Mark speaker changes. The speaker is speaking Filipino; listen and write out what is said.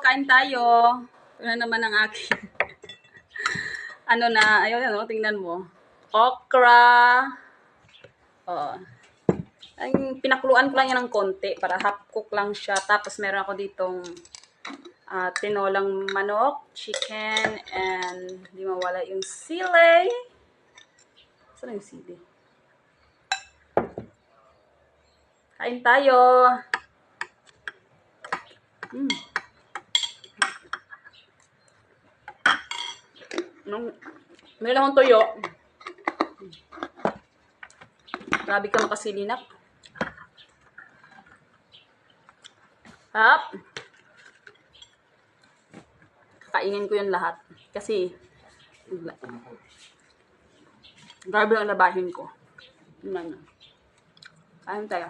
Speaker 1: kain tayo. Ito na naman ang aking ano na, ayun, tingnan mo. Okra. Oh. Ay, pinakuluan ko lang yan ng konti para half cook lang siya. Tapos meron ako ditong tinolang manok, chicken, and di mawala yung sili. Saan yung sili? Kain tayo. Meron akong tuyo. Grabe ka makasilinap. Hap. Kainin ko yun lahat. Kasi, grabe ang labahin ko. Yun. Kain tayo.